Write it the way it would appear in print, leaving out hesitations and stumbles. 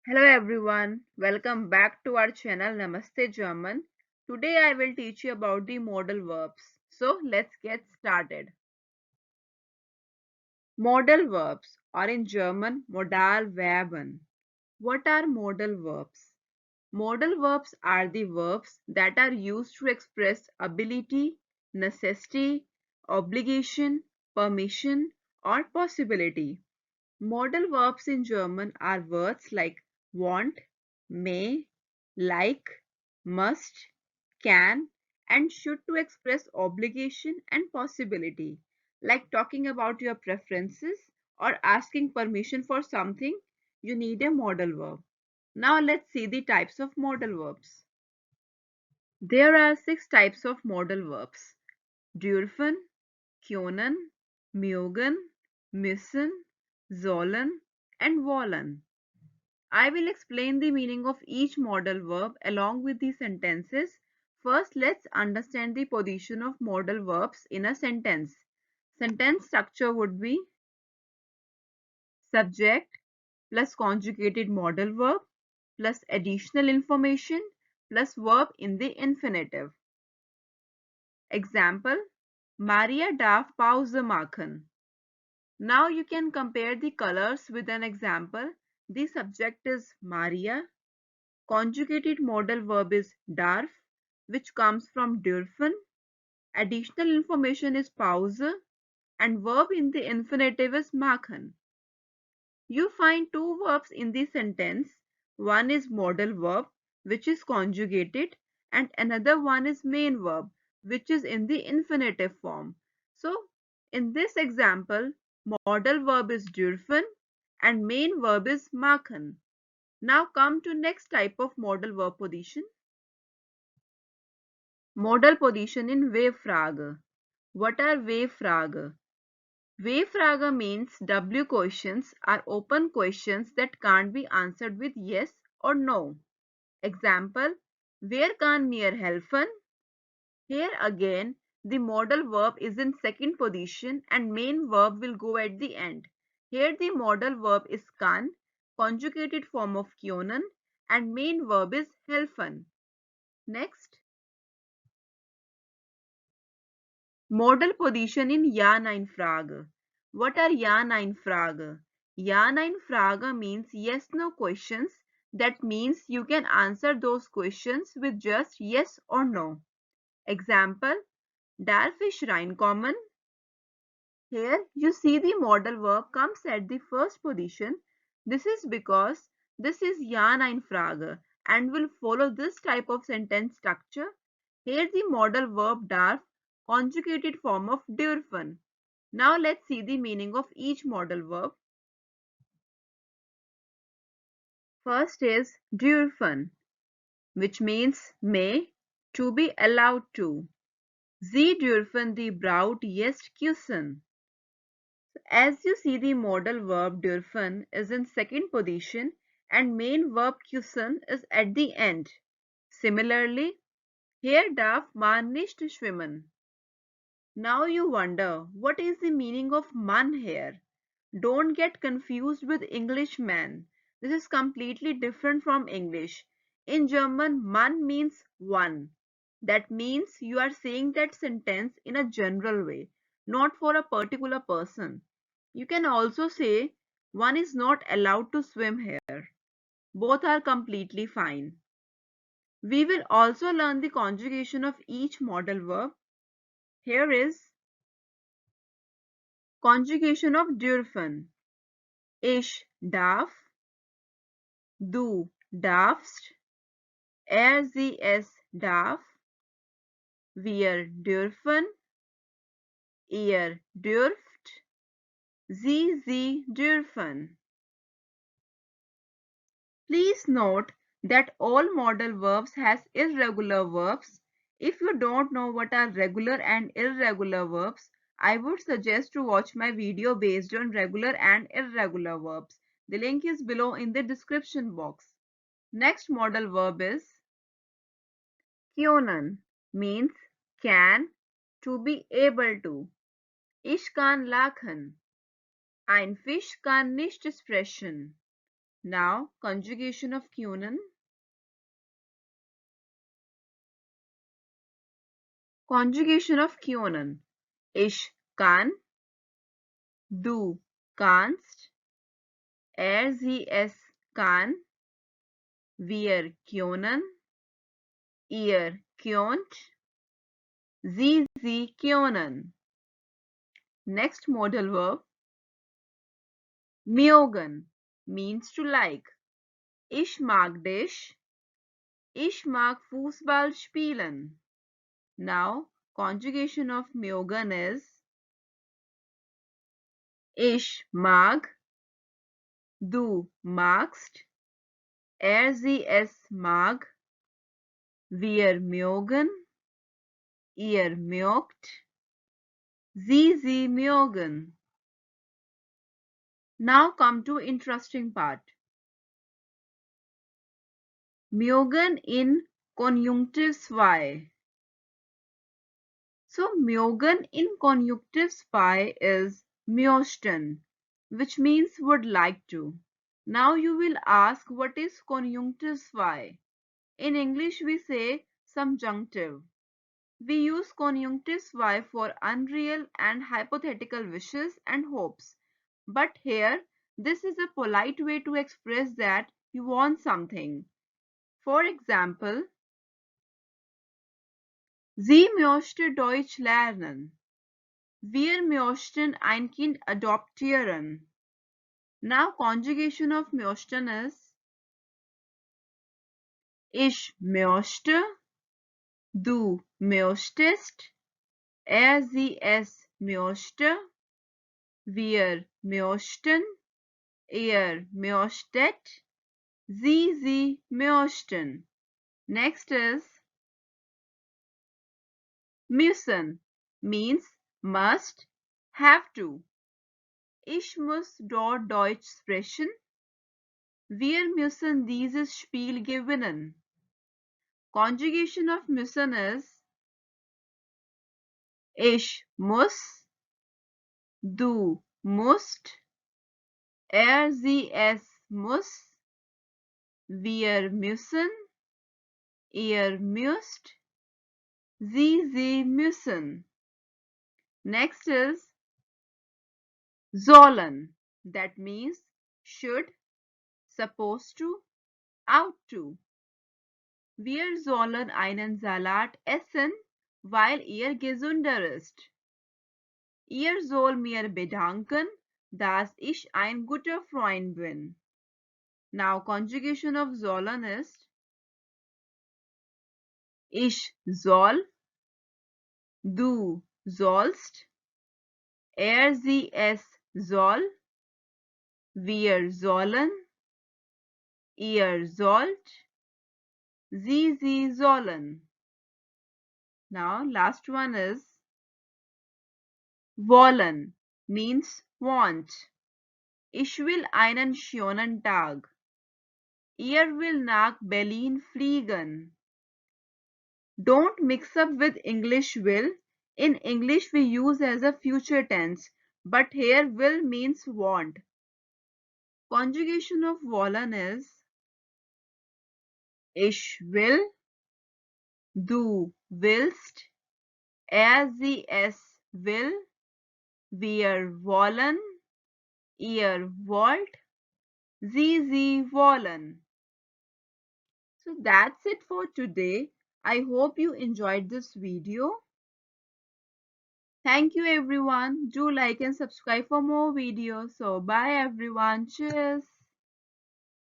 Hello everyone, welcome back to our channel Namaste German. Today I will teach you about the modal verbs. So let's get started. Modal verbs or in German Modalverben. What are modal verbs? Modal verbs are the verbs that are used to express ability, necessity, obligation, permission or possibility. Modal verbs in German are words like want, may, like, must, can, and should to express obligation and possibility, like talking about your preferences or asking permission for something. You need a modal verb. Now let's see the types of modal verbs. There are 6 types of modal verbs: dürfen, können, mögen, müssen, sollen, and wollen. I will explain the meaning of each modal verb along with the sentences. First, let's understand the position of modal verbs in a sentence. Sentence structure would be subject plus conjugated modal verb plus additional information plus verb in the infinitive. Example: Maria darf Pause machen. Now you can compare the colors with an example. The subject is Maria. Conjugated modal verb is darf, which comes from dürfen. Additional information is Pause, and verb in the infinitive is machen. You find 2 verbs in the sentence. One is modal verb, which is conjugated, and another one is main verb, which is in the infinitive form. So, in this example, modal verb is dürfen and main verb is machen. Now come to next type of modal verb position. Modal position in W-Frage. What are W-Frage? W-Frage means W questions are open questions that can't be answered with yes or no. Example: Wer kann mir helfen? Here again, the modal verb is in second position and main verb will go at the end. Here the modal verb is kann, conjugated form of können, and main verb is helfen. Next, modal position in Ja-Nein-Frage. What are Ja-Nein-Frage? Ja-Nein-Frage means yes-no questions. That means you can answer those questions with just yes or no. Example: Darf ich reinkommen? Here you see the modal verb comes at the first position. This is because this is Ja-Nein-Frage and will follow this type of sentence structure. Here the modal verb darf, conjugated form of dürfen. Now let's see the meaning of each modal verb. First is dürfen, which means may, to be allowed to. Sie dürfen die Braut jetzt küssen. As you see, the modal verb dürfen is in second position and main verb küssen is at the end. Similarly, here darf man nicht schwimmen. Now you wonder, what is the meaning of man here? Don't get confused with English man. This is completely different from English. In German, man means one. That means you are saying that sentence in a general way, not for a particular person. You can also say one is not allowed to swim here. Both are completely fine. We will also learn the conjugation of each modal verb. Here is conjugation of dürfen. Ich darf, du darfst, sie es darf, wir dürfen, ihr dürft, sie dürfen. Please note that all modal verbs has irregular verbs. If you don't know what are regular and irregular verbs, I would suggest to watch my video based on regular and irregular verbs. The link is below in the description box. Next modal verb is können, means can, to be able to. Ich kann lachen. Ein Fisch kann nicht sprechen. Now, conjugation of können. Conjugation of können. Ich kann, du kannst, sie es kann, wir können, ihr könnt, sie können. Next modal verb, mögen, means to like. Ich mag dich. Ich mag Fußball spielen. Now, conjugation of mögen is ich mag, du magst, sie es mag, wir mögen, ihr mögt, sie mögen. Now come to interesting part. Mögen in Konjunktiv 2. So mögen in Konjunktiv 2 is möchten, which means would like to. Now you will ask what is Konjunktiv 2? In English we say subjunctive. We use Konjunktiv 2 for unreal and hypothetical wishes and hopes. But here, this is a polite way to express that you want something. For example, Sie möchte Deutsch lernen. Wir möchten ein Kind adoptieren. Now conjugation of möchten is ich möchte, du möchtest, sie es möchte, wir möchten, ihr möchtet, sie möchten. Next is müssen, means must, have to. Ich muss dort Deutsch sprechen. Wir müssen dieses Spiel gewinnen. Conjugation of müssen is ich muss, du musst, sie es muss, wir müssen, ihr müsst, sie müssen. Next is sollen, that means should, supposed to, ought to. Wir sollen einen Salat essen, weil er gesünder ist. Ihr soll mir bedanken, dass ich ein guter Freund bin. Now conjugation of sollen is ich soll, du sollst, sie es soll, wir sollen, ihr sollt, sie sollen. Now last one is wollen, means want. Ich will einen schönen Tag. Ihr will nach Berlin fliegen. Don't mix up with English will. In English we use as a future tense, but here will means want. Conjugation of wollen is ich will, du willst, sie es will, wir wollen, ihr wollt, sie wollen. So that's it for today. I hope you enjoyed this video. Thank you everyone. Do like and subscribe for more videos. So bye everyone. Cheers.